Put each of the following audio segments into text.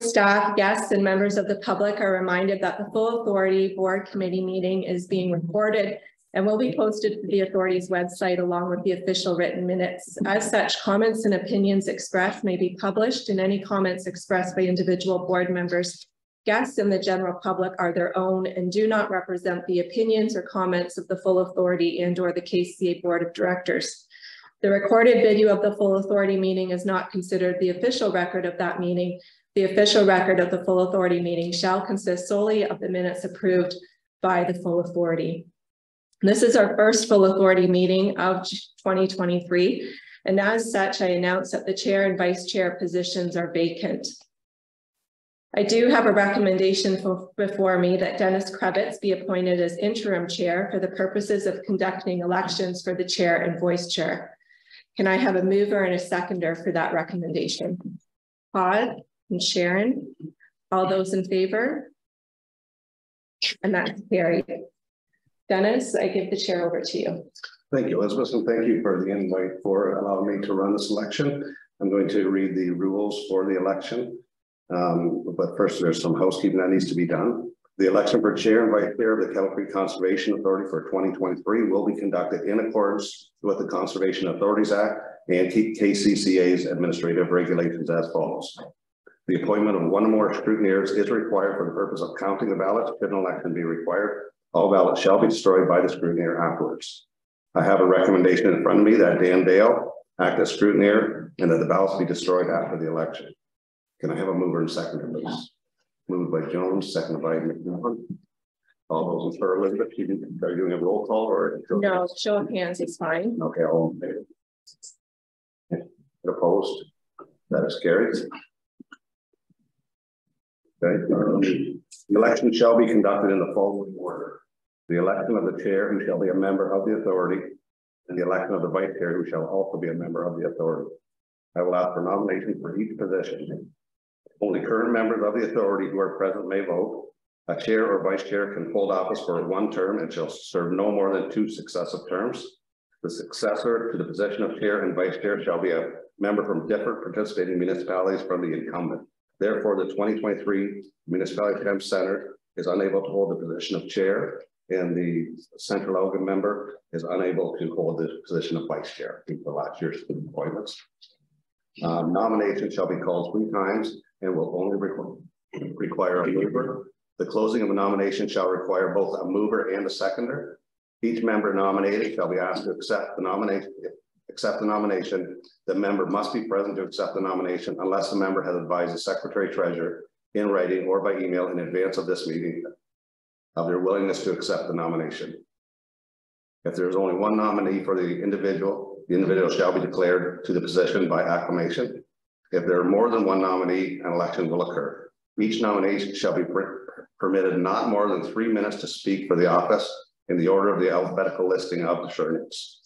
Staff, guests, and members of the public are reminded that the full authority board committee meeting is being recorded and will be posted to the authority's website along with the official written minutes. As such, comments and opinions expressed may be published, and any comments expressed by individual board members, guests, and the general public are their own and do not represent the opinions or comments of the full authority and/or the KCCA board of directors. The recorded video of the full authority meeting is not considered the official record of that meeting. The official record of the full authority meeting shall consist solely of the minutes approved by the full authority. This is our first full authority meeting of 2023, and as such, I announce that the chair and vice chair positions are vacant. I do have a recommendation before me that Dennis Krebitz be appointed as interim chair for the purposes of conducting elections for the chair and vice chair. Can I have a mover and a seconder for that recommendation? Todd and Sharon, all those in favor? And that's carried. Dennis, I give the chair over to you. Thank you, Elizabeth, and thank you for the invite for allowing me to run this election. I'm going to read the rules for the election. But first, there's some housekeeping that needs to be done. The election for chair and vice chair of the Kettle Creek Conservation Authority for 2023 will be conducted in accordance with the Conservation Authorities Act and KCCA's administrative regulations as follows. The appointment of one or more scrutineers is required for the purpose of counting the ballots. Should an election be required, all ballots shall be destroyed by the scrutineer afterwards. I have a recommendation in front of me that Dan Dale act as scrutineer and that the ballots be destroyed after the election. Can I have a mover and seconder, please? Moved by Jones, seconded by McMillan. All those in favor, Elizabeth, are you doing a roll call or? No, show of hands is fine. Okay, all in favor. Opposed? That is carried. Okay. The election shall be conducted in the following order. The election of the chair, who shall be a member of the authority, and the election of the vice chair, who shall also be a member of the authority. I will ask for nominations for each position. Only current members of the authority who are present may vote. A chair or vice chair can hold office for one term and shall serve no more than 2 successive terms. The successor to the position of chair and vice chair shall be a member from different participating municipalities from the incumbent. Therefore, the 2023 Municipality Temp Center is unable to hold the position of chair, and the Central Elgin member is unable to hold the position of vice chair due to last year's appointments. Nominations shall be called 3 times and will only require a mover. The closing of a nomination shall require both a mover and a seconder. Each member nominated shall be asked to accept the nomination. The member must be present to accept the nomination unless the member has advised the Secretary Treasurer in writing or by email in advance of this meeting of their willingness to accept the nomination. If there is only one nominee for the individual shall be declared to the position by acclamation. If there are more than one nominee, an election will occur. Each nomination shall be permitted not more than 3 minutes to speak for the office in the order of the alphabetical listing of the surnames.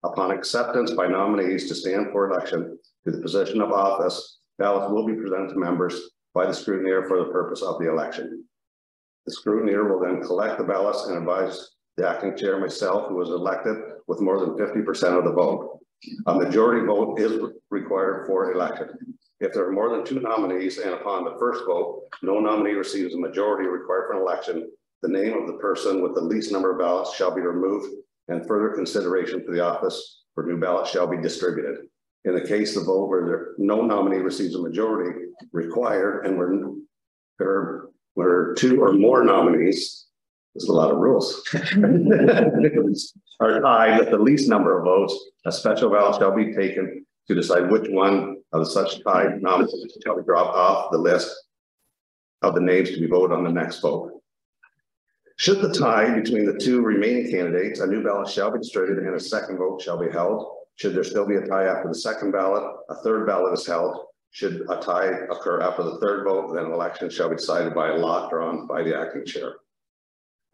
Upon acceptance by nominees to stand for election to the position of office, ballots will be presented to members by the scrutineer for the purpose of the election. The scrutineer will then collect the ballots and advise the acting chair, myself, who was elected with more than 50% of the vote. A majority vote is required for election. If there are more than 2 nominees and upon the first vote, no nominee receives a majority required for an election, the name of the person with the least number of ballots shall be removed and further consideration for the office for new ballots shall be distributed. In the case of vote where no nominee receives a majority required and where there were 2 or more nominees, there's a lot of rules, are tied with the least number of votes, a special ballot shall be taken to decide which one of such tied nominees shall be dropped off the list of the names to be voted on the next vote. Should the tie between the 2 remaining candidates, a new ballot shall be distributed and a second vote shall be held. Should there still be a tie after the second ballot, a third ballot is held. Should a tie occur after the third vote, then an election shall be decided by a lot drawn by the acting chair.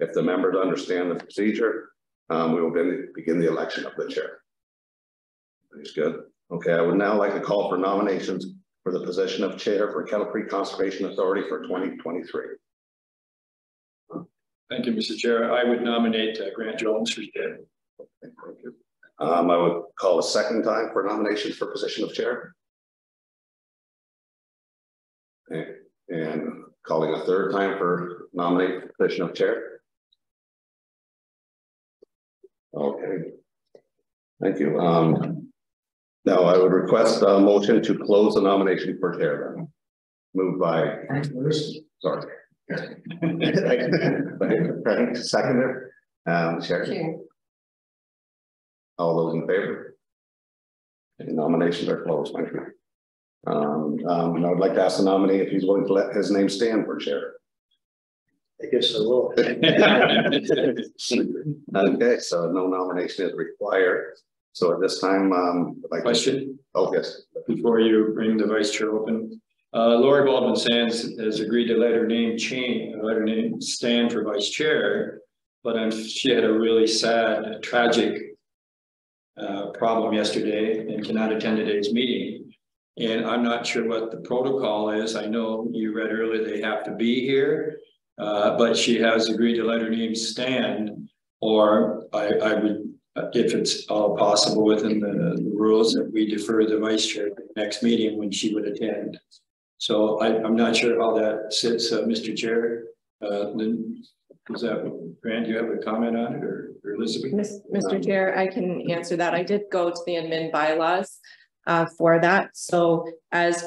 If the members understand the procedure, we will then begin the election of the chair. That's good. Okay, I would now like to call for nominations for the position of chair for Kettle Creek Conservation Authority for 2023. Thank you, Mr. Chair. I would nominate Grant Jones for chair. Thank you. I would call a second time for nominations for position of chair. Okay. And calling a third time for nominate the position of chair. Okay. Thank you. Now I would request a motion to close the nomination for chair. Then. Moved by. Sorry. Seconder. Chair. All those in favor? The nominations are closed. Thank you. And I would like to ask the nominee if he's willing to let his name stand for chair. I guess I will. Okay, so no nomination is required. So at this time, like Question? Oh, yes. Before you bring the vice chair open, Lori Baldwin Sands has agreed to let her name stand for vice chair, but she had a really sad, tragic problem yesterday and cannot attend today's meeting. And I'm not sure what the protocol is. I know you read earlier they have to be here, but she has agreed to let her name stand, or I would, if it's all possible within the rules, that we defer the vice chair to the next meeting when she would attend. So I'm not sure how that sits, Mr. Chair. Is that, Grant, do you have a comment on it, or Elizabeth? Mr. Chair, I can answer that. I did go to the admin bylaws for that. So as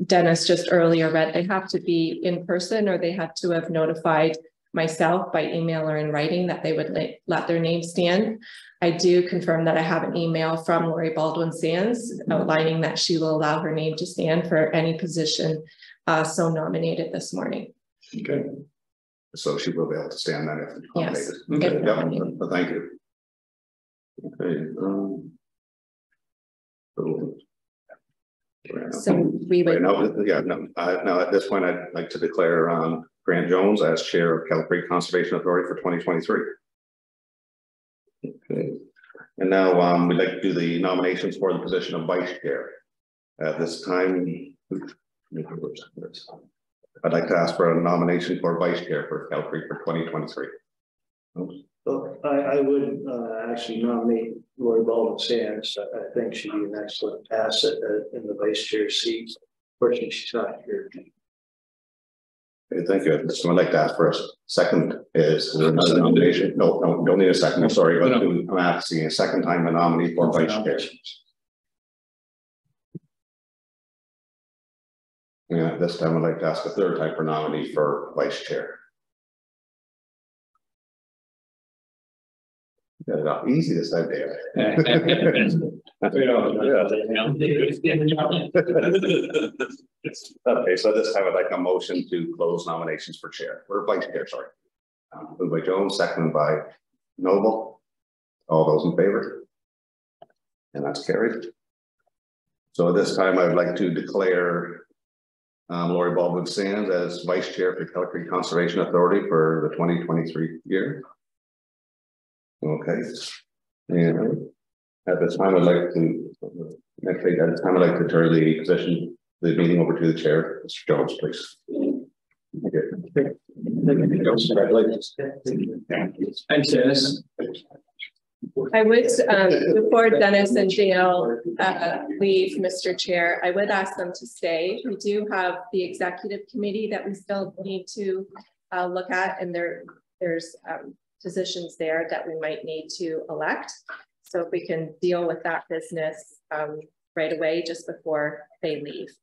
Dennis just earlier read, they have to be in person, or they have to have notified myself by email or in writing that they would let their name stand. I do confirm that I have an email from Lori Baldwin Sands outlining that she will allow her name to stand for any position so nominated this morning. Okay. So she will be able to stand then if nominated. Yes. Okay. If nominated. But thank you. Okay. So we would. Now at this point, I'd like to declare Grant Jones as chair of Kettle Creek Conservation Authority for 2023. Okay. And now we'd like to do the nominations for the position of vice chair. At this time, I'd like to ask for a nomination for vice chair for Kettle Creek for 2023. Well, I would actually nominate Lori Baldwin Sands. I think she'd be an excellent asset in the vice chair seat. Fortunately, she's not here. Okay, thank you. So I'd like to ask for a second is nomination. No, don't need a second. I'm sorry, but I'm asking a second time a nominee for vice chair. Yeah, this time I'd like to ask a third time for nominee for vice chair. Got it off easy this time, David. Okay, so this time I'd like a motion to close nominations for chair, or vice chair, sorry. Moved by Jones, seconded by Noble. All those in favor? And that's carried. So at this time, I'd like to declare Lori Baldwin Sands as vice chair for Kettle Creek Conservation Authority for the 2023 year. Okay. And at this time, I'd like to turn the meeting over to the chair, Mr. Jones, please. Okay. Congratulations. Thanks, Dennis. I would, before Dennis and Dale leave, Mr. Chair, I would ask them to stay. We do have the executive committee that we still need to look at, and there's positions there that we might need to elect. So if we can deal with that business right away, just before they leave.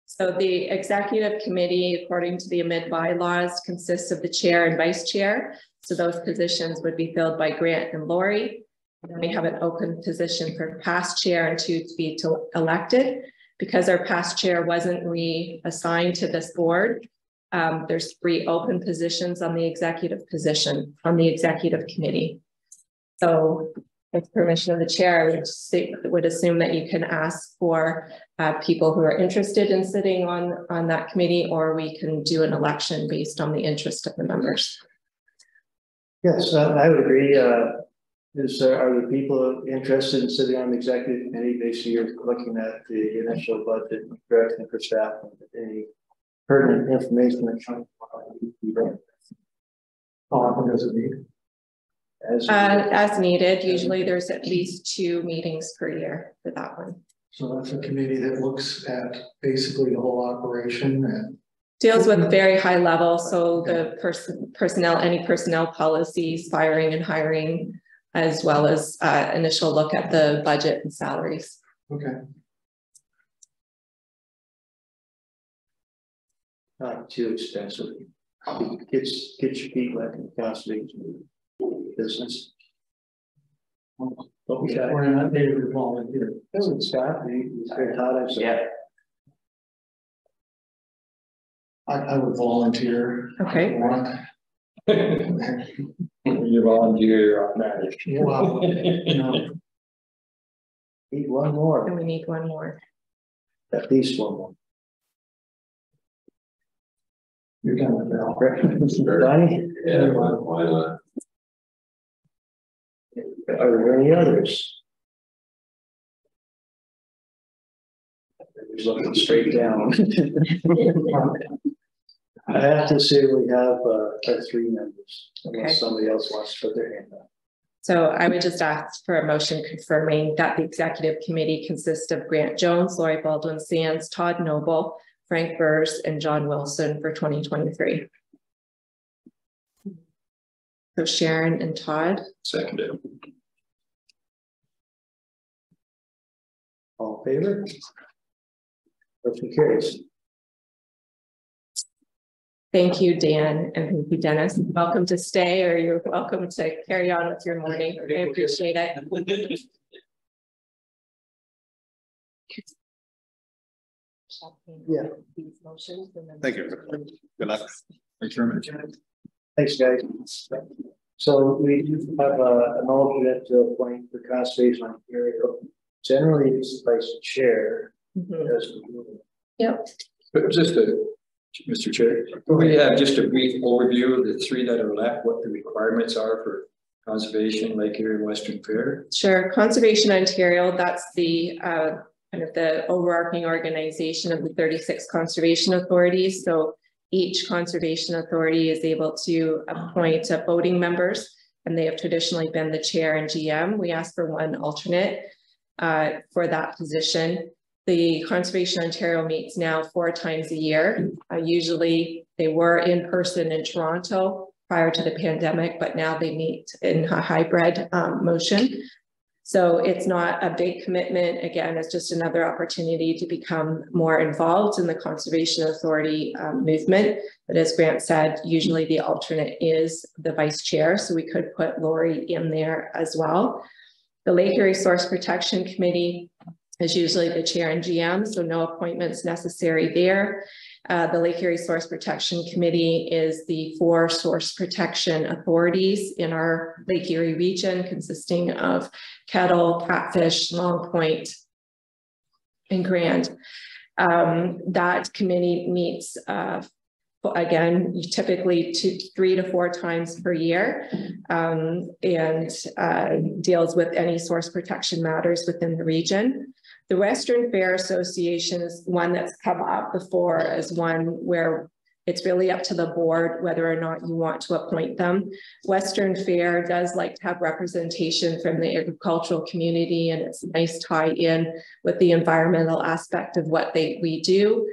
So the executive committee, according to the amid bylaws, consists of the chair and vice chair. So those positions would be filled by Grant and Lori. And then we have an open position for past chair and two to be elected. Because our past chair wasn't reassigned to this board, there's 3 open positions on the executive committee. So with permission of the chair, I would assume that you can ask for people who are interested in sitting on that committee, or we can do an election based on the interest of the members. Yes, I would agree. Are the people interested in sitting on the executive committee? Basically, you're looking at the initial budget, directing for staff, and any pertinent information that comes from. How often does it need? As needed. Usually there's at least 2 meetings per year for that one. So that's a committee that looks at basically the whole operation and. Deals with very high level, so the personnel, any personnel policies, firing and hiring, as well as initial look at the budget and salaries. Okay. Not too expensive. Get your feet wet in the conservation business. Okay. We're not there to volunteer. Listen, Scott, he's very hot. Yeah. I would volunteer. Okay. You volunteer on that. Wow, you know, Need one more, And we need one more. at least one more. you're done with that. Donnie, Yeah, why not? are there any others? He's looking straight down. I have to say we have our 3 members, Okay. unless somebody else wants to put their hand up. So I would just ask for a motion confirming that the executive committee consists of Grant Jones, Lori Baldwin Sands, Todd Noble, Frank Burrs, and John Wilson for 2023. So Sharon and Todd. Seconded. All in favor? Motion carries. Thank you, Dan, and thank you, Dennis. Welcome to stay, or you're welcome to carry on with your morning. I appreciate it. Yeah. These motions and then. Thank you. Good luck. Thanks very much. Thanks, guys. So we do have an alternate to appoint for Conservation Ontario. Generally, it's vice chair. Mhm. As Yep. But just Mr. Chair, we have just a brief overview of the 3 that are left, what the requirements are for conservation, Lake Erie, Western Fair. Sure. Conservation Ontario, that's the kind of the overarching organization of the 36 conservation authorities. So each conservation authority is able to appoint voting members, and they have traditionally been the chair and GM. We ask for 1 alternate for that position. The Conservation Ontario meets now 4 times a year. Usually they were in person in Toronto prior to the pandemic, but now they meet in a hybrid motion. So it's not a big commitment. Again, it's just another opportunity to become more involved in the Conservation Authority movement. But as Grant said, usually the alternate is the vice chair. So we could put Lori in there as well. The Lake Erie Source Protection Committee is usually the chair and GM, so no appointments necessary there. The Lake Erie Source Protection Committee is the 4 source protection authorities in our Lake Erie region, consisting of Kettle, Prattfish, Long Point, and Grand. That committee meets again, typically 3 to 4 times per year, and deals with any source protection matters within the region. The Western Fair Association is one that's come up before as one where it's really up to the board whether or not you want to appoint them. Western Fair does like to have representation from the agricultural community, and it's a nice tie in with the environmental aspect of what we do.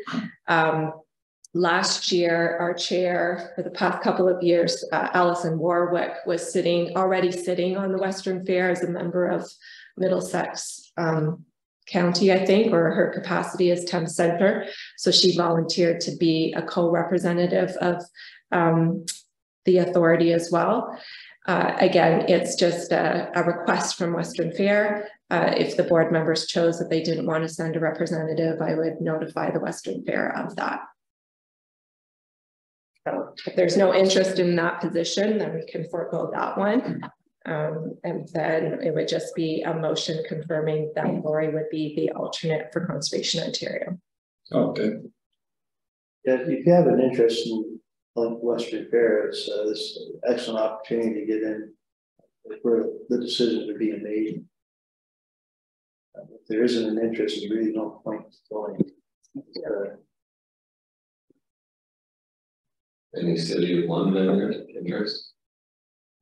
Last year, our chair for the past couple of years, Alison Warwick, was already sitting on the Western Fair as a member of Middlesex County, I think, or her capacity as Thames Centre. So she volunteered to be a co-representative of the authority as well. Again, it's just a request from Western Fair. If the board members chose that they didn't want to send a representative, I would notify the Western Fair of that. So if there's no interest in that position, then we can forego that one. And then it would just be a motion confirming that Lori would be the alternate for Conservation Ontario. Okay. Yeah, if you have an interest in Western Fair, it's this excellent opportunity to get in where the decisions are being made. If there isn't an interest, there's really no point going. Any city of London interest?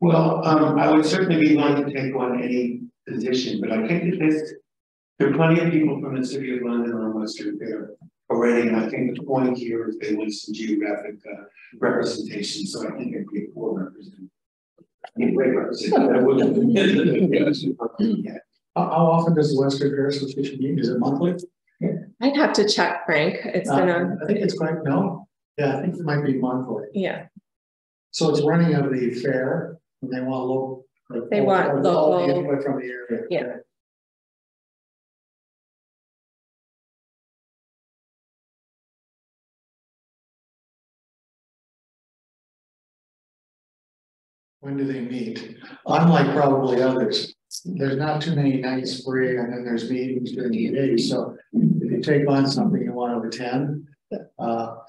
Well, I would certainly be willing to take on any position, but I think that this There are plenty of people from the city of London on Western Fair already, and I think the point here is they want some geographic representation, so I think it'd be a poor representation. Great representation. Yeah. How often does the Western Fair Association meet? Is it monthly? I'd have to check, Frank. It's been a, I think it's quite, no, yeah, I think it might be monthly. yeah. So it's running of the fair, and they want local. They want all local- the input from the area. Yeah. When do they meet? Unlike probably others, there's not too many nights free, and then there's meetings during the day, so if you take on something you want to attend,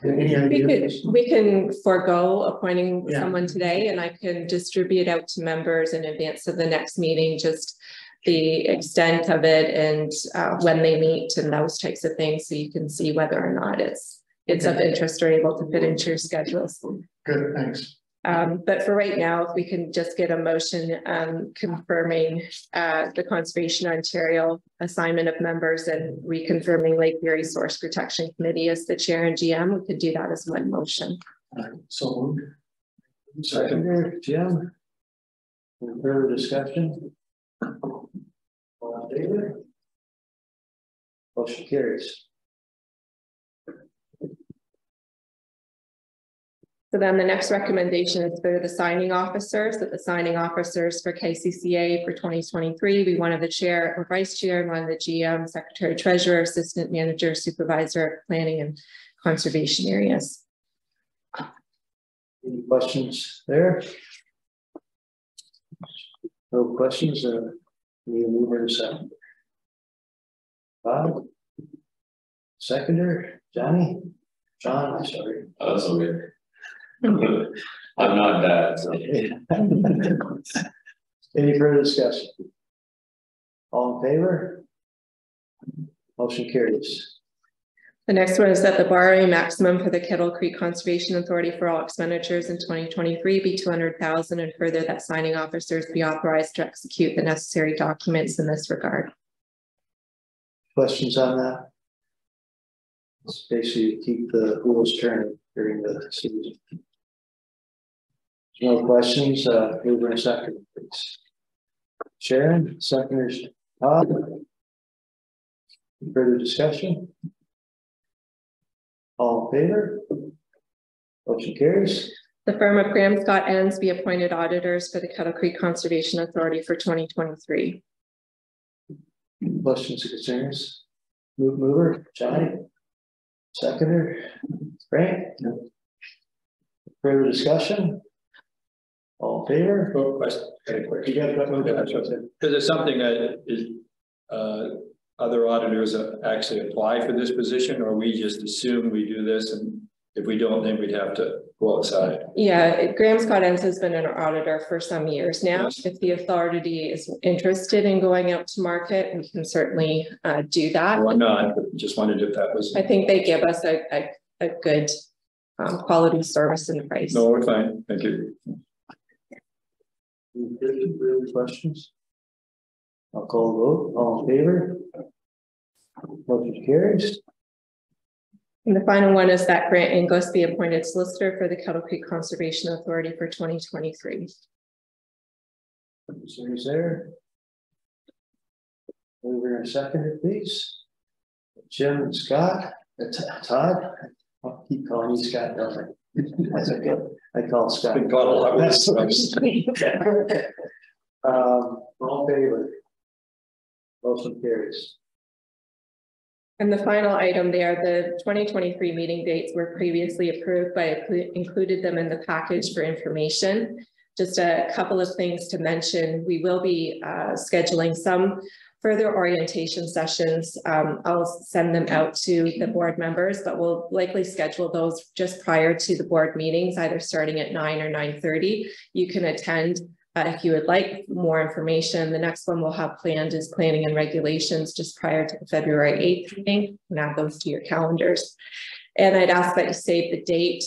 any ideas? We can forego appointing Yeah. someone today, and I can distribute out to members in advance of the next meeting, just the extent of it and when they meet and those types of things, so you can see whether or not it's of interest or able to fit into your schedules. Good, thanks. But for right now, if we can just get a motion confirming the Conservation Ontario assignment of members and reconfirming Lake Erie Source Protection Committee as the chair and GM, we could do that as one motion. So moved. Seconder, Jim. Any further discussion? All in favor? Motion carries. So then the next recommendation is for the signing officers, that the signing officers for KCCA for 2023 be one of the chair or vice chair, and one of the GM, secretary, treasurer, assistant manager, supervisor, planning and conservation areas. Any questions there? No questions. Need a mover and seconder. Bob? Seconder? Johnny? John, I'm sorry. That's okay. I'm not that, so. Any further discussion? All in favor? Motion carries. The next one is that the borrowing maximum for the Kettle Creek Conservation Authority for all expenditures in 2023 be $200,000, and further that signing officers be authorized to execute the necessary documents in this regard. Questions on that? It's basically keep the wheels turning during the season. No questions, mover and seconder, please. Sharon, seconders, Todd. Further discussion? All in favor? Motion carries. The firm of Graham Scott Ends be appointed auditors for the Kettle Creek Conservation Authority for 2023. Questions or concerns? Mover, Johnny. Seconder, Frank. Further discussion? All in favor? Oh, question. Very quick. You got it. Is there something that is other auditors actually apply for this position, or we just assume we do this, and if we don't, then we'd have to go outside? Yeah, Graham Scott Ends has been an auditor for some years now. Yes. If the authority is interested in going out to market, we can certainly do that. Why not? Just wondered if that was. I think they give us a good quality service and price. No, we're fine. Thank you. Any further questions? I'll call the vote. All in favor? Motion carries. And the final one is that Grant Inglis be appointed solicitor for the Kettle Creek Conservation Authority for 2023. Concerns there? Mover and seconder, please. Jim and Scott, Todd. I'll keep calling you Scott, don't I? That's okay. I call Scott. Been called a lot worse. All in favor? Motion carries. And the final item there, the 2023 meeting dates were previously approved, but I included them in the package for information. Just a couple of things to mention. We will be scheduling some further orientation sessions. I'll send them out to the board members, but we'll likely schedule those just prior to the board meetings, either starting at 9 or 9:30. You can attend if you would like more information. The next one we'll have planned is planning and regulations just prior to the February 8th meeting. And add those to your calendars. And I'd ask that you save the date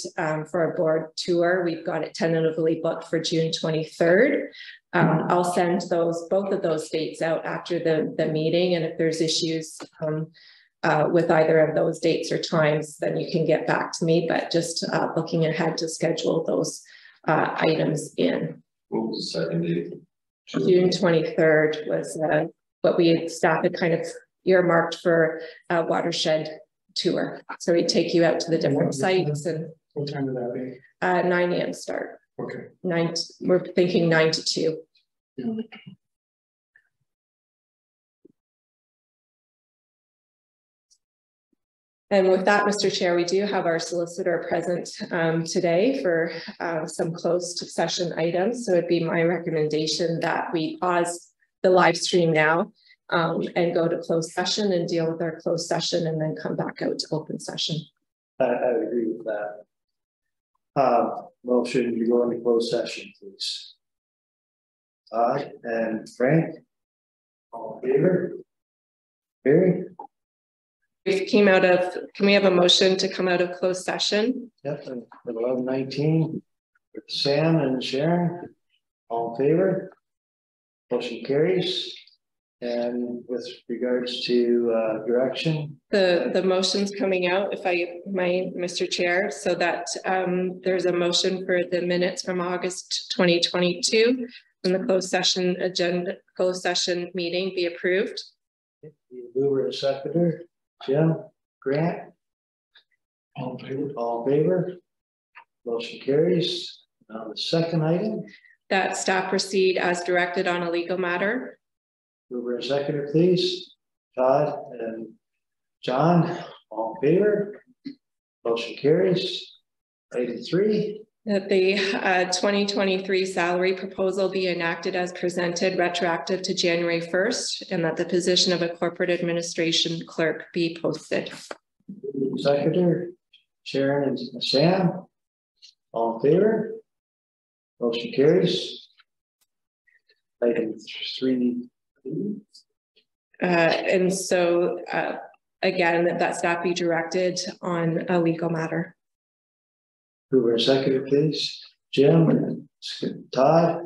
for a board tour. We've got it tentatively booked for June 23rd. I'll send both of those dates out after the meeting. And if there's issues with either of those dates or times, then you can get back to me. But just looking ahead to schedule those items in. What was the second date? June 23rd was what staff had kind of earmarked for a watershed tour. So we take you out to the different sites. And What time would that be? 9 a.m. start. Okay. We're thinking 9 to 2. Yeah. And with that, Mr. Chair, we do have our solicitor present today for some closed session items. So it'd be my recommendation that we pause the live stream now and go to closed session and deal with our closed session and then come back out to open session. I would agree with that. Motion to go into closed session, please. Todd and Frank, all in favor? Barry? Can we have a motion to come out of closed session? Yep, and 11:19. Sam and Sharon, all in favor? Motion carries. And with regards to direction, The motion's coming out, if I might, Mr. Chair, so that there's a motion for the minutes from August 2022 and the closed session meeting be approved. the mover and seconder, Jim, Grant, All in favor? all in favor? Motion carries. Now the second item, That staff proceed as directed on a legal matter. mover and seconder, please. Todd and John, all in favor? Motion carries. Item 3. That the 2023 salary proposal be enacted as presented retroactive to January 1st, and that the position of a corporate administration clerk be posted. Seconder, Sharon and Sam, all in favor? Motion carries. Item 3. And so again, that staff be directed on a legal matter. Mover and seconder, please. Jim and Todd,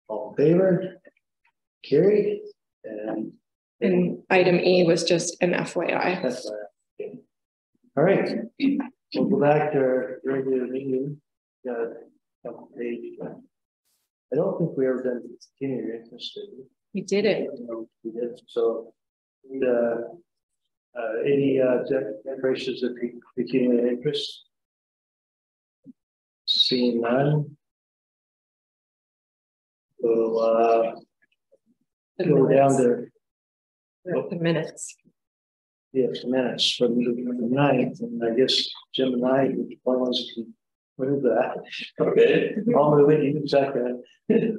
all in favor? Carried. And item E was just an FYI. that's all right. We'll go back to our regular meeting. I don't think we ever done continuing interest. Did we? We did it. No, we did. So, any declarations of continuing interest? Seeing none. We'll go down to The minutes. yes, minutes from the 9th, and I guess Jim and I, one of us can move that. Okay. I'll move it, you can second it.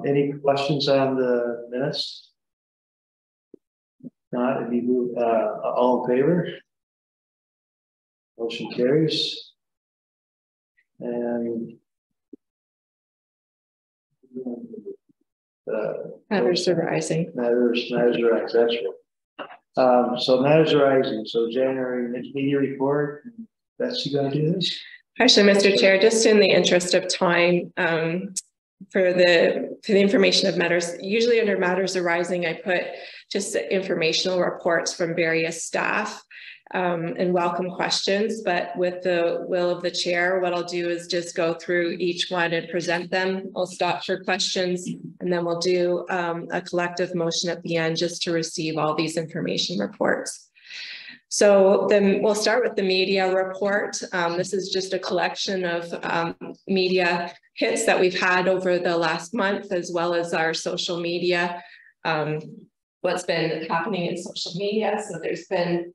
Any questions on the minutes? Not, if you move, all in favor? Motion carries. And Matters arising. matters arising, that's right. So matters arising, so January media report, Betsy gonna do this? Actually, Mr. Chair, just in the interest of time, for the information of matters, usually under matters arising, I put just informational reports from various staff and welcome questions, but with the will of the chair, what I'll do is just go through each one and present them. I'll stop for questions and then we'll do a collective motion at the end just to receive all these information reports. So then we'll start with the media report. This is just a collection of media hits that we've had over the last month, as well as our social media, what's been happening in social media. So there's been,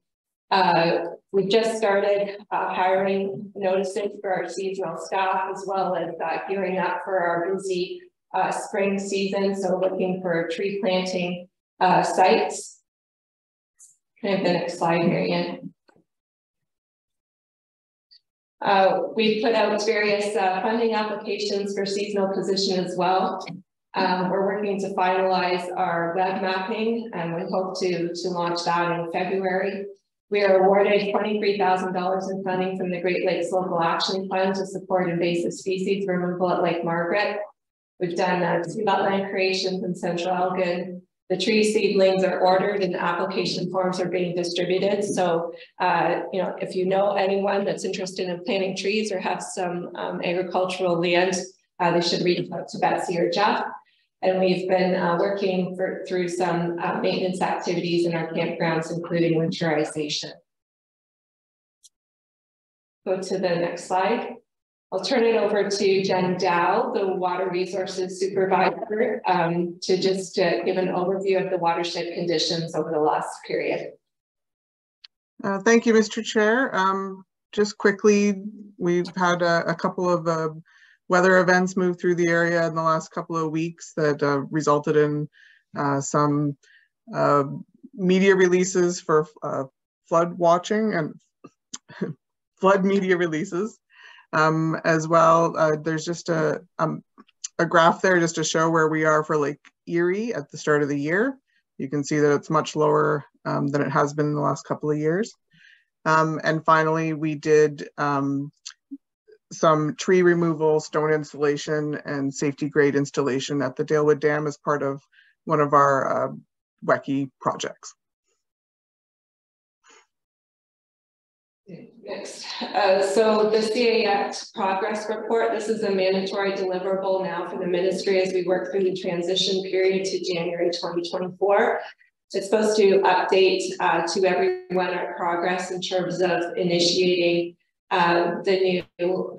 we've just started hiring notices for our seasonal staff, as well as gearing up for our busy spring season. So looking for tree planting sites. Kind of the next slide, Marianne. We put out various funding applications for seasonal position as well. We're working to finalize our web mapping and we hope to launch that in February. We are awarded $23,000 in funding from the Great Lakes Local Action Fund to support invasive species removal at Lake Margaret. We've done 2 wetland creations in Central Elgin. The tree seedlings are ordered and application forms are being distributed. So, you know, if you know anyone that's interested in planting trees or have some agricultural land, they should reach out to Betsy or Jeff. And we've been working through some maintenance activities in our campgrounds, including winterization. Go to the next slide. I'll turn it over to Jen Dow, the Water Resources Supervisor, to just give an overview of the watershed conditions over the last period. Thank you, Mr. Chair. Just quickly, we've had a couple of weather events move through the area in the last couple of weeks that resulted in some media releases for flood watching and flood media releases. As well, there's just a graph there just to show where we are for Lake Erie at the start of the year. You can see that it's much lower than it has been in the last couple of years. And finally, we did some tree removal, stone installation, and safety grade installation at the Dalewood Dam as part of one of our WECI projects. Next, so the CA Act progress report, this is a mandatory deliverable now for the ministry as we work through the transition period to January 2024. It's supposed to update to everyone our progress in terms of initiating the new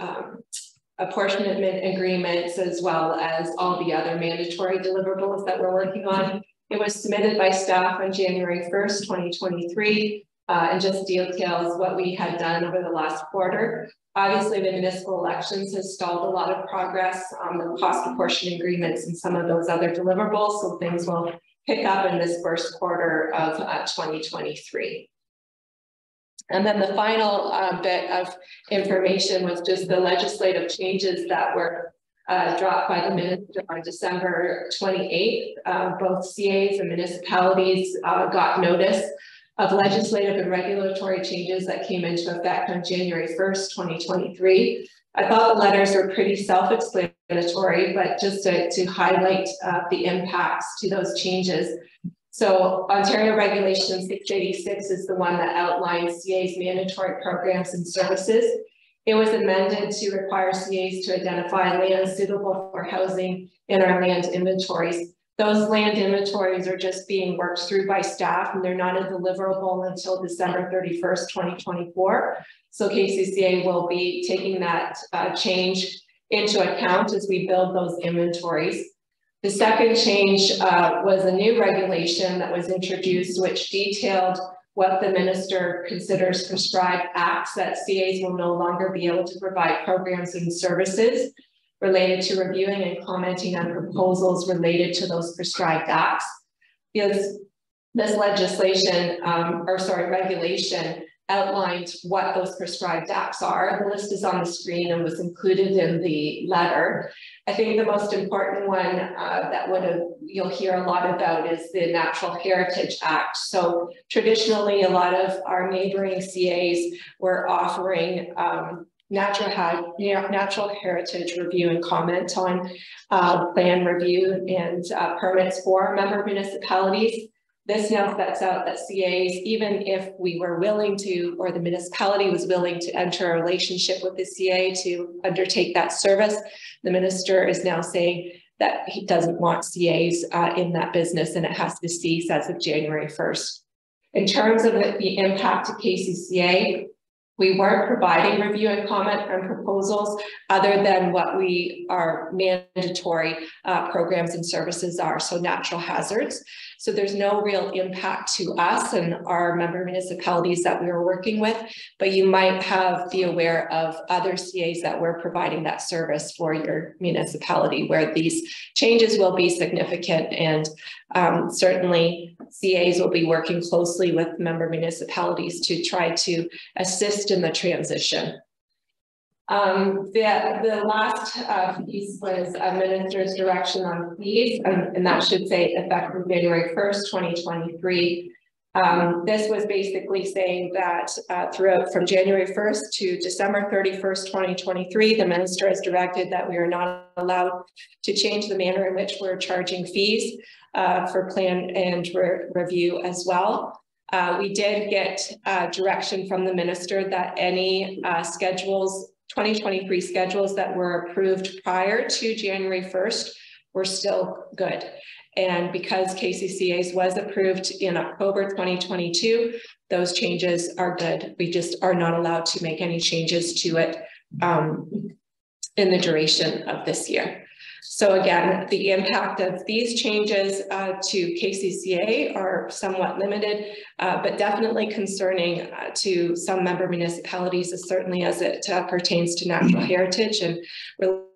apportionment agreements, as well as all the other mandatory deliverables that we're working on. It was submitted by staff on January 1st, 2023. And just details what we had done over the last quarter. Obviously, the municipal elections has stalled a lot of progress on the cost apportionment agreements and some of those other deliverables. So things will pick up in this first quarter of 2023. And then the final bit of information was just the legislative changes that were dropped by the minister on December 28th. Both CAs and municipalities got notice of legislative and regulatory changes that came into effect on January 1st, 2023. I thought the letters were pretty self-explanatory, but just to highlight the impacts to those changes. So Ontario Regulation 686 is the one that outlines CA's mandatory programs and services. It was amended to require CAs to identify land suitable for housing in our land inventories. Those land inventories are just being worked through by staff, and they're not a deliverable until December 31st, 2024. So KCCA will be taking that change into account as we build those inventories. The second change was a new regulation that was introduced, which detailed what the minister considers prescribed acts that CAs will no longer be able to provide programs and services related to reviewing and commenting on proposals related to those prescribed acts. Because this legislation, regulation outlined what those prescribed acts are. The list is on the screen and was included in the letter. I think the most important one that you'll hear a lot about is the Natural Heritage Act. So traditionally, a lot of our neighboring CAs were offering natural heritage review and comment on plan review and permits for member municipalities. This now sets out that CAs, even if we were willing to, or the municipality was willing to enter a relationship with the CA to undertake that service, the minister is now saying that he doesn't want CAs in that business, and it has to cease as of January 1st. In terms of the impact to KCCA, we weren't providing review and comment on proposals other than what our mandatory programs and services are, so natural hazards. So there's no real impact to us and our member municipalities that we were working with, but you might be aware of other CAs that were providing that service for your municipality where these changes will be significant, and certainly CAs will be working closely with member municipalities to try to assist in the transition. The last piece was a minister's direction on fees, and that should say effective January 1st, 2023. This was basically saying that throughout from January 1st to December 31st, 2023, the minister has directed that we are not allowed to change the manner in which we're charging fees for plan and review as well. We did get direction from the minister that any 2023 schedules that were approved prior to January 1st were still good. And because KCCA's was approved in October 2022, those changes are good. We just are not allowed to make any changes to it in the duration of this year. So again, the impact of these changes to KCCA are somewhat limited, but definitely concerning to some member municipalities, certainly as it pertains to natural heritage and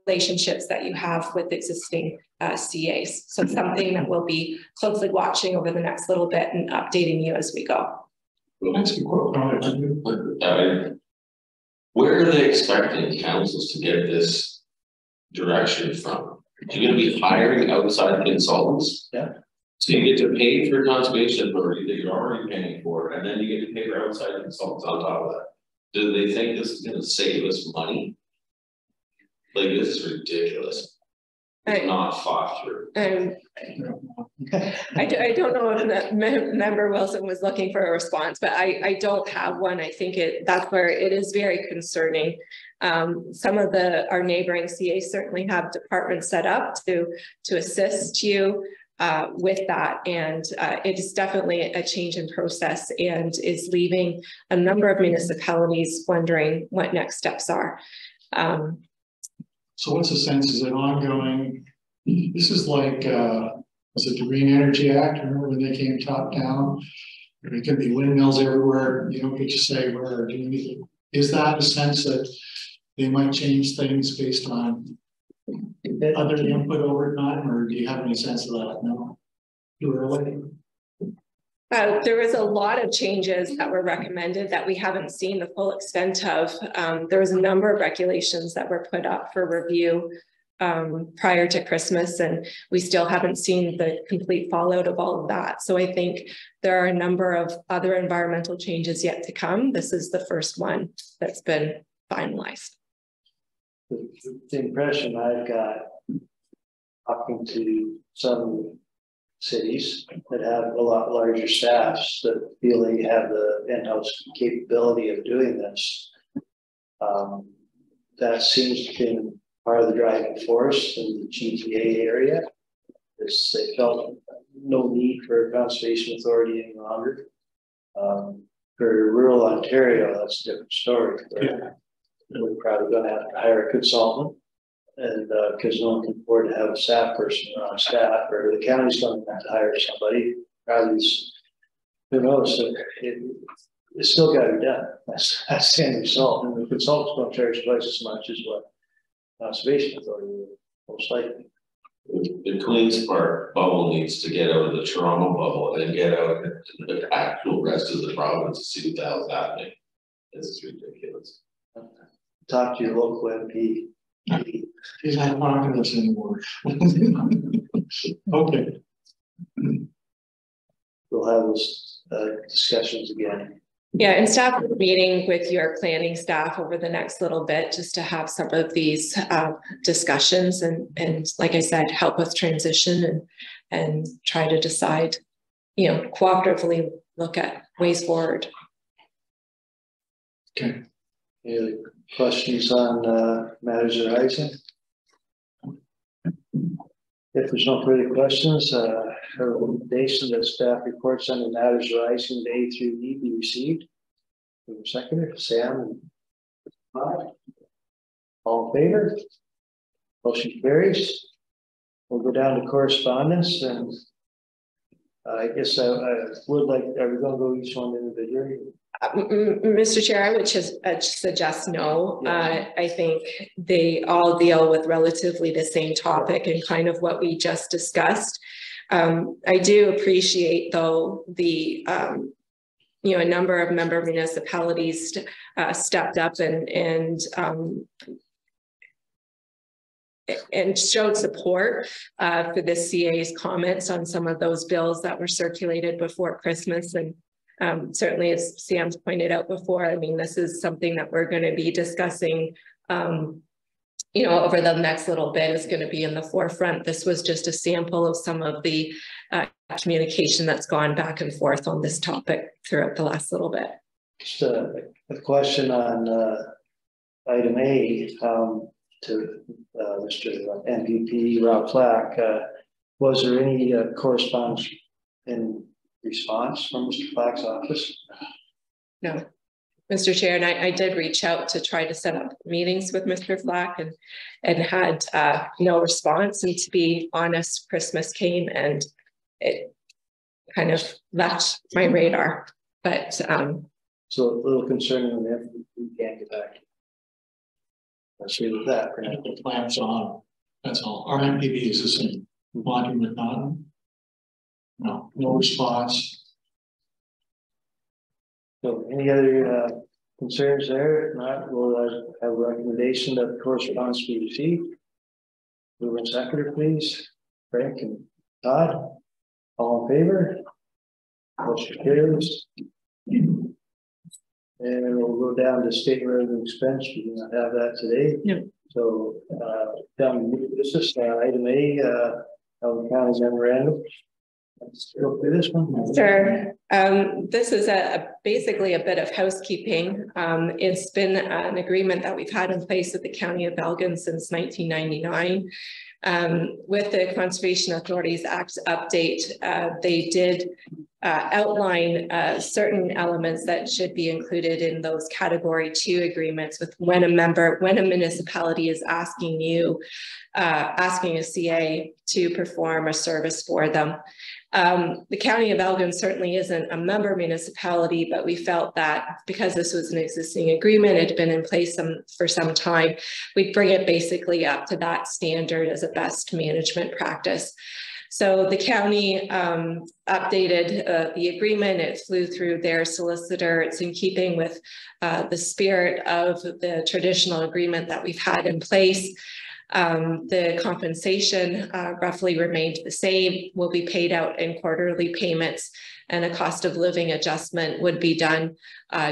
relationships that you have with existing CAs. So it's something that we'll be closely watching over the next little bit and updating you as we go. Where are they expecting councils to get this direction from? You're going to be hiring outside consultants. Yeah. So you get to pay for conservation authority that you're already paying for, and then you get to pay for outside consultants on top of that. Do they think this is going to save us money? Like, this is ridiculous. It's not thought through. I don't know if that member Wilson was looking for a response, but I don't have one. I think that's where it is very concerning. Some of our neighboring CAs certainly have departments set up to assist you with that, and it is definitely a change in process and is leaving a number of municipalities wondering what next steps are. So what's the sense? Is it ongoing? This is like, was it the Green Energy Act? Remember when they came top down? There could be windmills everywhere. You don't get to say where or do anything. Is that a sense that they might change things based on other input over time, or do you have any sense of that? No, too early. There was a lot of changes that were recommended that we haven't seen the full extent of. There was a number of regulations that were put up for review prior to Christmas, and we still haven't seen the complete fallout of all of that. So I think there are a number of other environmental changes yet to come. This is the first one that's been finalized. The impression I've got talking to some cities that have a lot larger staffs that feel they have the in-house capability of doing this. That seems to be part of the driving force in the GTA area. Is they felt no need for a conservation authority any longer. For rural Ontario, that's a different story. We're probably going to have to hire a consultant, and because no one can afford to have a staff person on staff, or the county's going to have to hire somebody. Probably, who knows? It's still got to be done. That's the end result. And the consultant's going to charge twice as much as what conservation authority would, most likely. The Queen's Park bubble needs to get out of the Toronto bubble and get out into the actual rest of the province to see what the hell's happening. This is ridiculous. Talk to your local MP. He's not talking to us anymore. Okay. We'll have those discussions again. Yeah, and staff meeting with your planning staff over the next little bit just to have some of these discussions and like I said, help us transition and try to decide, cooperatively look at ways forward. Okay. Any other questions on matters arising? If there's no further questions, a recommendation that staff reports on the matters arising A through E be received. Seconder, Sam. All in favor? Motion carries. We'll go down to correspondence, and I guess I would like, are we going to go each one individually? Mr. Chair, I would just suggest no. I think they all deal with relatively the same topic and kind of what we just discussed. I do appreciate, though, the a number of member municipalities stepped up and showed support for the CA's comments on some of those bills that were circulated before Christmas. And Certainly, as Sam's pointed out before, I mean, this is something that we're going to be discussing, you know, over the next little bit is going to be in the forefront. This was just a sample of some of the communication that's gone back and forth on this topic throughout the last little bit. Just a question on item A to Mr. MPP Rob Flack. Was there any correspondence in response from Mr. Flack's office? No, Mr. Chair, and I did reach out to try to set up meetings with Mr. Flack and had no response. And to be honest, Christmas came and it kind of left my radar. But so a little concerning if we can't get back. Let's leave it at that. The plans on. That's all. Our MPP is the same. Monty McNaughton. No response. So any other concerns there? If not, we'll have a recommendation that the correspondence be received. Mover and seconder, please. Frank and Todd. All in favor? Motion carries. And we'll go down to state revenue expense. We do not have that today. Yeah. So down to new business, item A, Elgin County's memorandum. Let's go through this one. Sure. This is basically a bit of housekeeping. It's been an agreement that we've had in place with the County of Elgin since 1999. With the Conservation Authorities Act update, they did outline certain elements that should be included in those Category 2 agreements with when a municipality is asking a CA to perform a service for them. The County of Elgin certainly isn't a member municipality, but we felt that because this was an existing agreement, it had been in place for some time, we'd bring it basically up to that standard as a best management practice. So the county updated the agreement. It flew through their solicitor. It's in keeping with the spirit of the traditional agreement that we've had in place. The compensation roughly remained the same, will be paid out in quarterly payments, and a cost of living adjustment would be done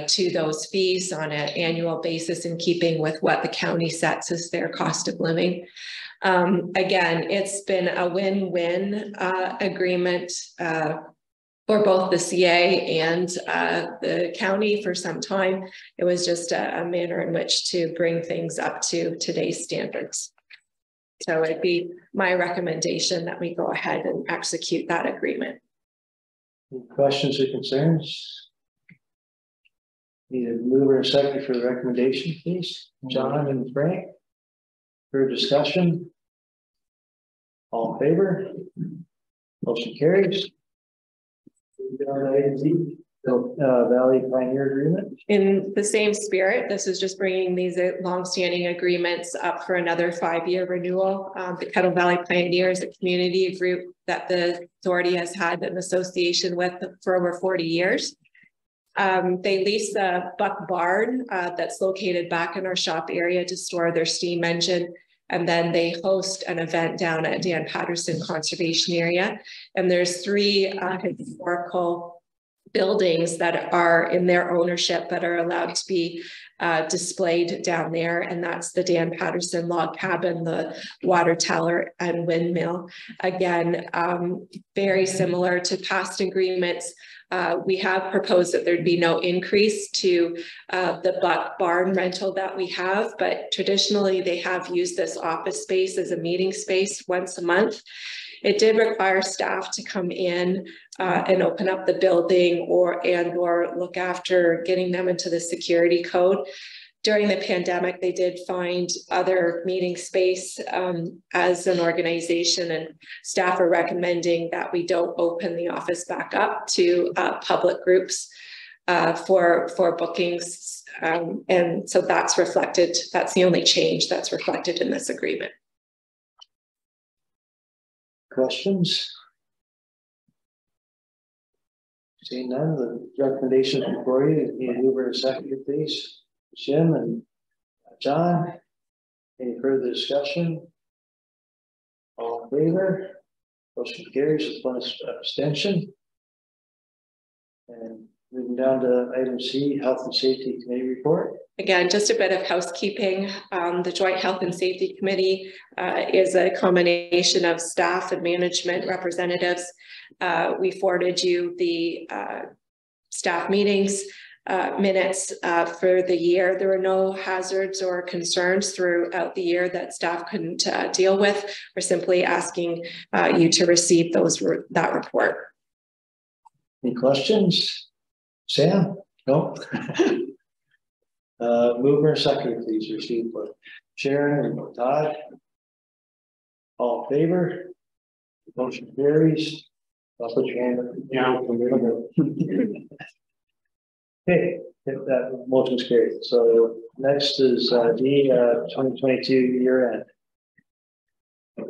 to those fees on an annual basis in keeping with what the county sets as their cost of living. Again, it's been a win-win agreement for both the CA and the county for some time. It was just a manner in which to bring things up to today's standards. So it'd be my recommendation that we go ahead and execute that agreement. Any questions or concerns? Need a mover and second for the recommendation, please. John and Frank. For discussion. All in favor? Motion carries. Valley Pioneer Agreement. In the same spirit, this is just bringing these long-standing agreements up for another 5-year renewal. The Kettle Valley Pioneer is a community group that the authority has had an association with for over 40 years. They lease a Buck Barn that's located back in our shop area to store their steam engine. And then they host an event down at Dan Patterson Conservation Area. And there's 3 historical buildings that are in their ownership that are allowed to be displayed down there. And that's the Dan Patterson log cabin, the water tower and windmill. Again, very similar to past agreements. We have proposed that there'd be no increase to the Buck Barn rental that we have, but traditionally they have used this office space as a meeting space once a month. It did require staff to come in and open up the building or look after getting them into the security code. During the pandemic, they did find other meeting space as an organization, and staff are recommending that we don't open the office back up to public groups for bookings. And so that's reflected, that's the only change that's reflected in this agreement. Questions? Seeing none, the recommendation before you, need a mover and seconder, please. Jim and John, any further discussion? All in favor? Motion carries with one abstention. And Moving down to item C, Health and Safety Committee report. Again, just a bit of housekeeping. The Joint Health and Safety Committee is a combination of staff and management representatives. We forwarded you the staff meetings minutes for the year. There were no hazards or concerns throughout the year that staff couldn't deal with. We're simply asking you to receive that report. Any questions? Sam? No? Mover and seconder, please receive for Sharon and Todd. All in favor? Motion carries. I'll put your hand up. Yeah. Okay, that motion's carried. So next is the 2022 year end.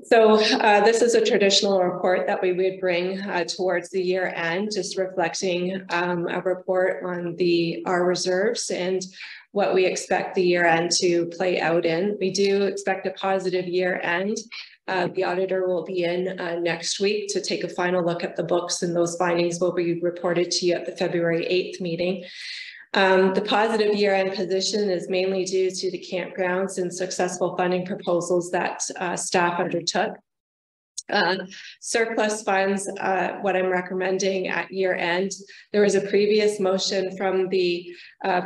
So this is a traditional report that we would bring towards the year end, just reflecting a report on our reserves and what we expect the year end to play out in. We do expect a positive year end. The auditor will be in next week to take a final look at the books, and those findings will be reported to you at the February 8th meeting. The positive year-end position is mainly due to the campgrounds and successful funding proposals that staff undertook. Surplus funds, what I'm recommending at year end, there was a previous motion from the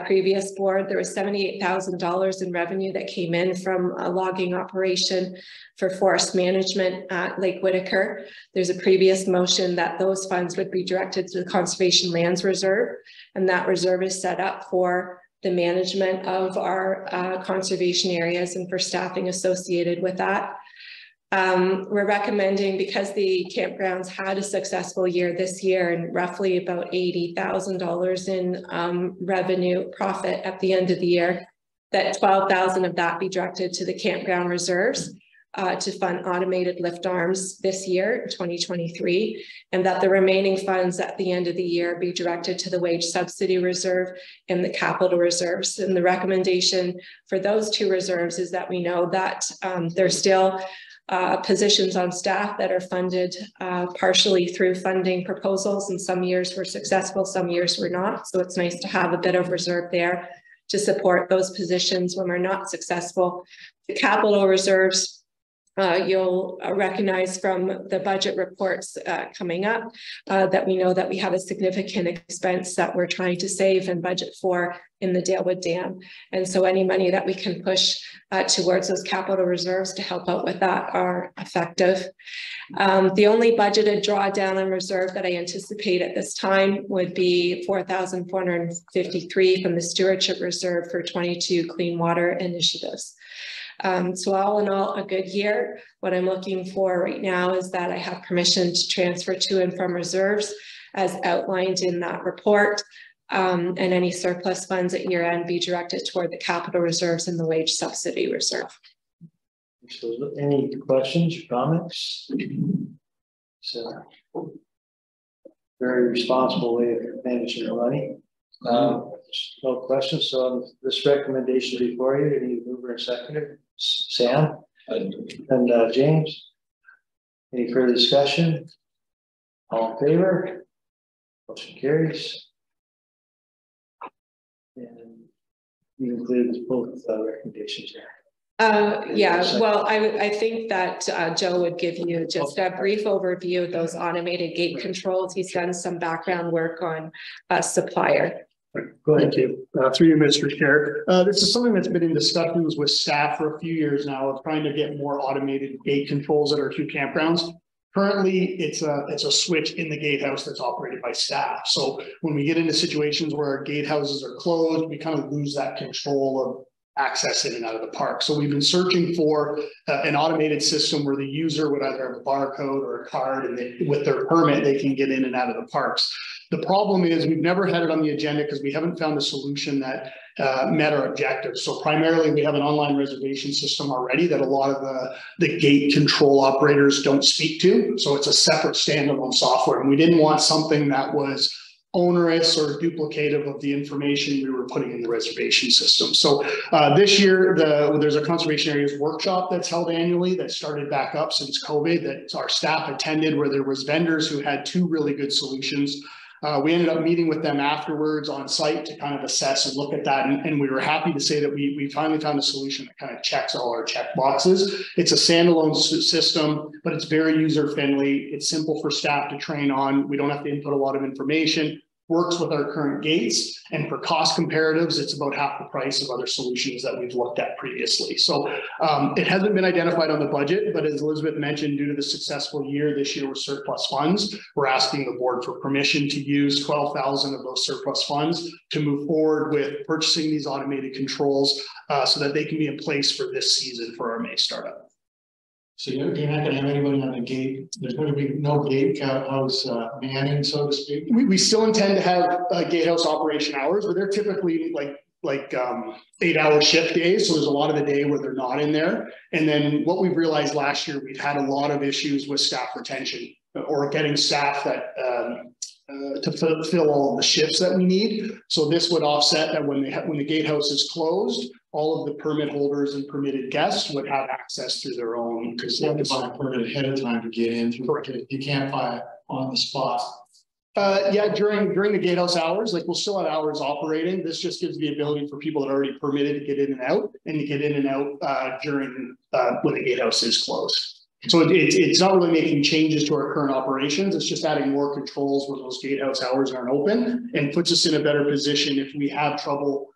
previous board. There was $78,000 in revenue that came in from a logging operation for forest management at Lake Whitaker. There's a previous motion that those funds would be directed to the Conservation Lands Reserve, and that reserve is set up for the management of our conservation areas and for staffing associated with that. We're recommending, because the campgrounds had a successful year this year and roughly about $80,000 in revenue profit at the end of the year, that $12,000 of that be directed to the campground reserves to fund automated lift arms this year, 2023, and that the remaining funds at the end of the year be directed to the wage subsidy reserve and the capital reserves. And the recommendation for those two reserves is that we know that there's still positions on staff that are funded partially through funding proposals, and some years were successful, some years were not. So it's nice to have a bit of reserve there to support those positions when we're not successful. The capital reserves, you'll recognize from the budget reports coming up that we know that we have a significant expense that we're trying to save and budget for in the Dalewood Dam. And so any money that we can push towards those capital reserves to help out with that are effective. The only budgeted drawdown in reserve that I anticipate at this time would be $4,453 from the Stewardship Reserve for 22 clean water initiatives. So all in all, a good year. What I'm looking for right now is that I have permission to transfer to and from reserves as outlined in that report, and any surplus funds at year end be directed toward the capital reserves and the wage subsidy reserve. So any questions, comments? So very responsible way of managing the money. No questions. So on this recommendation before you, any mover and seconder? Sam and James. Any further discussion? All in favor? Motion carries. And you include both recommendations there. Yeah, well, I think that Joe would give you just a brief overview of those automated gate controls. He's done some background work on supplier. Go ahead. Thank you. Through you, Mr. Chair. This is something that's been in discussions with staff for a few years now, of trying to get more automated gate controls at our two campgrounds. Currently, it's a switch in the gatehouse that's operated by staff. So when we get into situations where our gatehouses are closed, we kind of lose that control of access in and out of the park. So we've been searching for an automated system where the user would either have a barcode or a card, and with their permit, they can get in and out of the parks. The problem is we've never had it on the agenda because we haven't found a solution that met our objectives. So primarily we have an online reservation system already that a lot of the gate control operators don't speak to. So it's a separate standalone software, and we didn't want something that was onerous or duplicative of the information we were putting in the reservation system. So this year, there's a conservation areas workshop that's held annually that started back up since COVID that our staff attended, where there was vendors who had two really good solutions. We ended up meeting with them afterwards on site to kind of assess and look at that. And we were happy to say that we finally found a solution that kind of checks all our check boxes. It's a standalone system, but it's very user friendly. It's simple for staff to train on. We don't have to input a lot of information. Works with our current gates, and for cost comparatives, it's about half the price of other solutions that we've looked at previously. So it hasn't been identified on the budget, but as Elizabeth mentioned, due to the successful year this year with surplus funds, we're asking the board for permission to use 12,000 of those surplus funds to move forward with purchasing these automated controls so that they can be in place for this season for our May startup. So you're not going to have anybody on the gate. There's going to be no gatehouse manning, so to speak. We still intend to have gatehouse operation hours, but they're typically like 8-hour shift days. So there's a lot of the day where they're not in there. And then what we've realized last year, we've had a lot of issues with staff retention or getting staff that to fill all of the shifts that we need. So this would offset that when the gatehouse is closed, all of the permit holders and permitted guests would have access through their own. Because you have to buy a permit ahead of time to get in. You can't buy it on the spot. Yeah, during the gatehouse hours, like we'll still have hours operating. This just gives the ability for people that are already permitted to get in and out, and to get in and out during when the gatehouse is closed. So it's not really making changes to our current operations. It's just adding more controls when those gatehouse hours aren't open, and puts us in a better position if we have trouble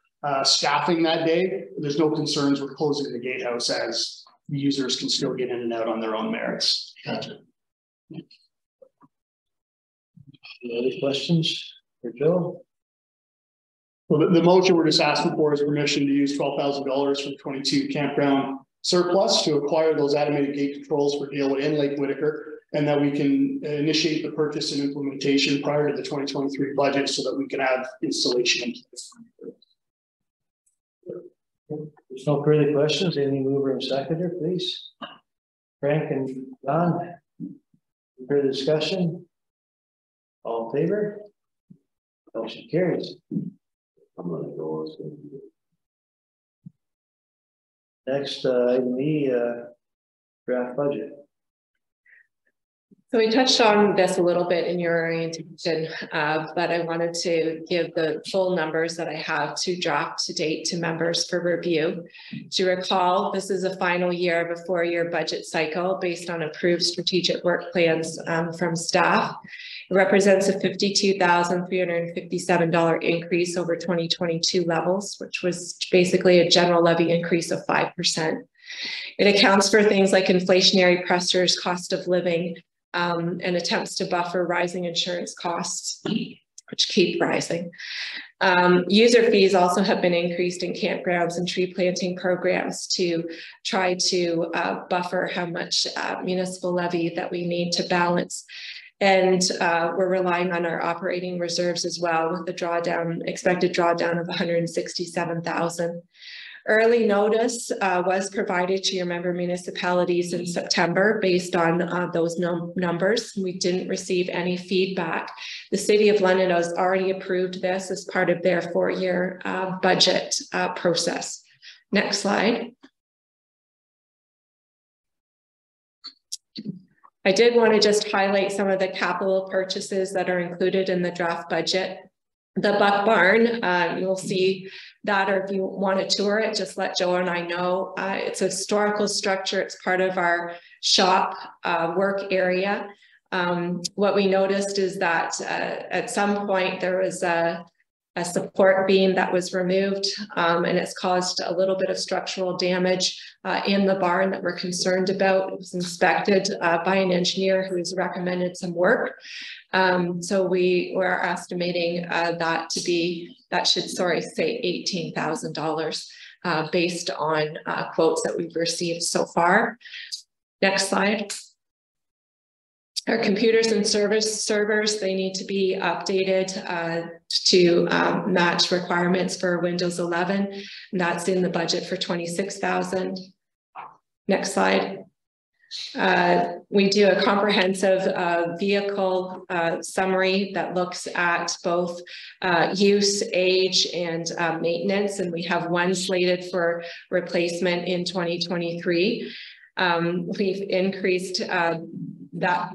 staffing that day. There's no concerns with closing the gatehouse, as the users can still get in and out on their own merits. Gotcha. Any other questions for Joe? Well, the motion we're just asking for is permission to use $12,000 from 22 campground surplus to acquire those automated gate controls for Galewood and Lake Whitaker, and that we can initiate the purchase and implementation prior to the 2023 budget so that we can have installation in place. There's no further questions. Any mover and seconder, please? Frank and Don, further discussion? All in favor? Motion carries. I'm gonna go. Next, item E, draft budget. So we touched on this a little bit in your orientation, but I wanted to give the full numbers that I have to draft to date to members for review. To recall, this is a final year of a 4-year budget cycle based on approved strategic work plans from staff. It represents a $52,357 increase over 2022 levels, which was basically a general levy increase of 5%. It accounts for things like inflationary pressures, cost of living, and attempts to buffer rising insurance costs, which keep rising. User fees also have been increased in campgrounds and tree planting programs to try to buffer how much municipal levy that we need to balance. And we're relying on our operating reserves as well, with the expected drawdown of $167,000. Early notice was provided to your member municipalities in September based on those numbers. We didn't receive any feedback. The City of London has already approved this as part of their 4-year budget process. Next slide. I did want to just highlight some of the capital purchases that are included in the draft budget. The Buck Barn, you'll see that, or if you want to tour it, just let Joe and I know. It's a historical structure. It's part of our shop work area. What we noticed is that at some point there was a support beam that was removed, and it's caused a little bit of structural damage in the barn that we're concerned about. It was inspected by an engineer who has recommended some work. So we were estimating that to be, that should, say $18,000 based on quotes that we've received so far. Next slide. Our computers and servers, they need to be updated to match requirements for Windows 11. And that's in the budget for $26,000. Next slide. We do a comprehensive vehicle summary that looks at both use, age, and maintenance. And we have one slated for replacement in 2023. We've increased that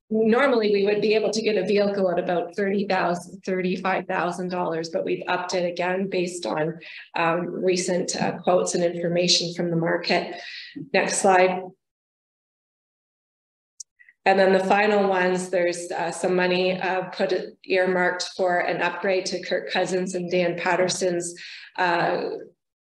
normally we would be able to get a vehicle at about $35,000, but we've upped it again based on recent quotes and information from the market. Next slide. And then the final ones, there's some money earmarked for an upgrade to Kirk Cousins and Dan Patterson's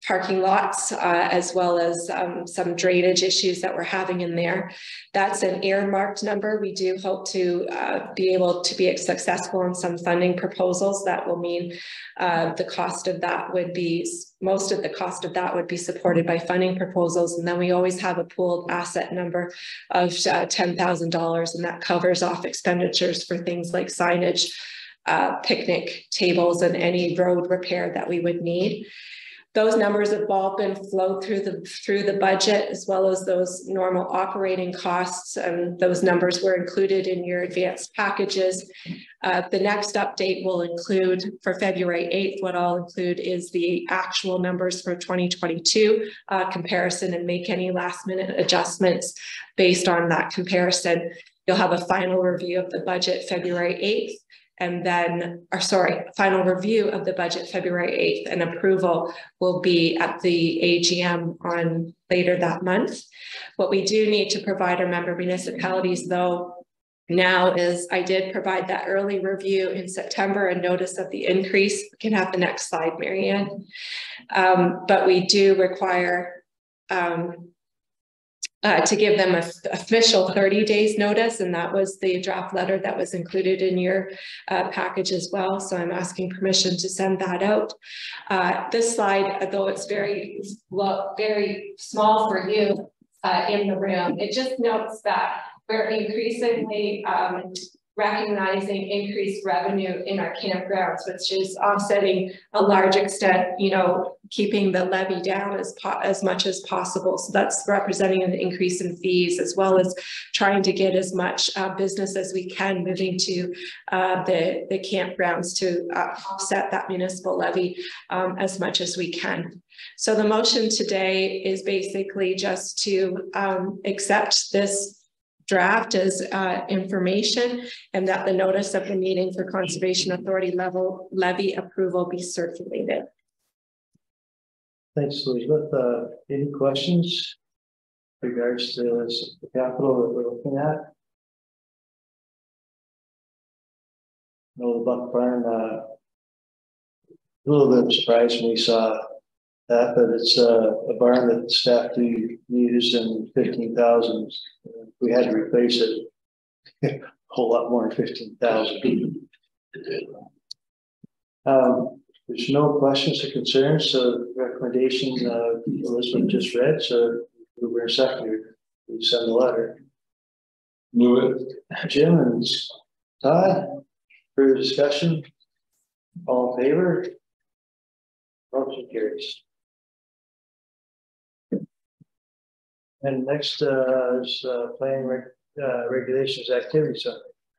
parking lots, as well as some drainage issues that we're having in there. That's an earmarked number. We do hope to be able to be successful in some funding proposals. That will mean the cost of that would be, most of the cost of that would be supported by funding proposals. And then we always have a pooled asset number of $10,000, and that covers off expenditures for things like signage, picnic tables, and any road repair that we would need. Those numbers have all been flowed through the budget, as well as those normal operating costs, and those numbers were included in your advanced packages. The next update will include, for February 8th, what I'll include is the actual numbers for 2022 comparison, and make any last minute adjustments based on that comparison. You'll have a final review of the budget February 8th. And then, final review of the budget February 8th, and approval will be at the AGM on later that month. What we do need to provide our member municipalities, though, now is I did provide that early review in September and notice of the increase. We can have the next slide, Marianne. But we do require to give them an official 30 days notice, and that was the draft letter that was included in your package as well. So I'm asking permission to send that out. This slide, though it's very small for you in the room, it just notes that we're increasingly recognizing increased revenue in our campgrounds, which is offsetting a large extent, keeping the levy down as much as possible. So that's representing an increase in fees, as well as trying to get as much business as we can moving to the campgrounds to offset that municipal levy as much as we can. So the motion today is basically just to accept this draft as information, and that the notice of the meeting for Conservation Authority levy approval be circulated. Thanks, Elizabeth. Any questions in regards to the capital that we're looking at? No, the Buck Barn, a little bit surprised when we saw that, but it's a barn that staff do use, and 15,000. We had to replace it a whole lot more than 15,000. There's no questions or concerns, so the recommendation Elizabeth just read, so we're second. We send the letter. Move it. Jim and Todd, further discussion? All in favor? Motion carries. And next is planning regulations activity center.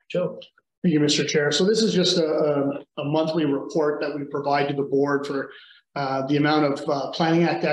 Joe. Thank you, Mr. Chair. So this is just a monthly report that we provide to the board for the amount of Planning Act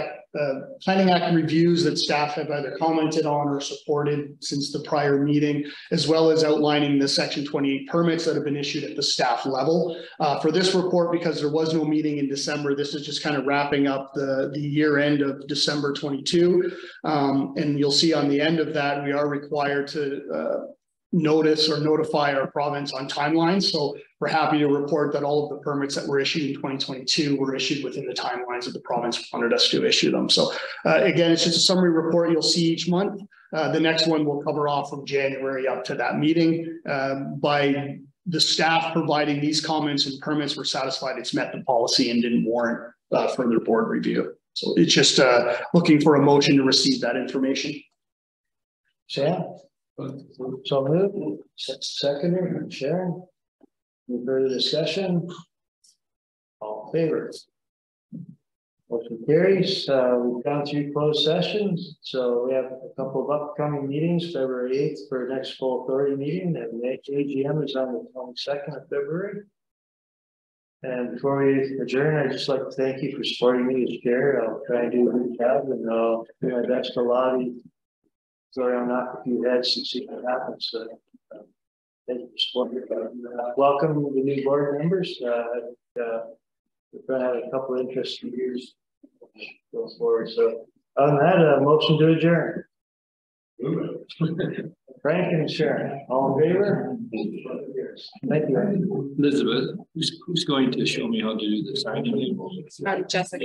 reviews that staff have either commented on or supported since the prior meeting, as well as outlining the Section 28 permits that have been issued at the staff level. For this report, because there was no meeting in December, this is just kind of wrapping up the year end of December 22. And you'll see on the end of that, we are required to notice or notify our province on timelines. So we're happy to report that all of the permits that were issued in 2022 were issued within the timelines that the province wanted us to issue them. So again, it's just a summary report you'll see each month. The next one will cover off from January up to that meeting. By the staff providing these comments and permits, were satisfied it's met the policy and didn't warrant further board review. So it's just looking for a motion to receive that information. Sam? So moved. Seconder, Sharon. Any further discussion? All in favor? Motion carries. We've gone through closed sessions, so we have a couple of upcoming meetings. February 8th for our next full authority meeting, and the AGM is on the 22nd of February. And before we adjourn, I'd just like to thank you for supporting me as chair. I'll try and do a good job, and I'll do my best to lobby. Sorry, I'll knock a few heads and see what happens. Thank you. Welcome the new board members. We're going to have a couple of interesting years going forward. So on that, motion to adjourn. Frank and Sharon, all in favor? Thank you. Elizabeth, who's going to show me how to do the signing? Jessica.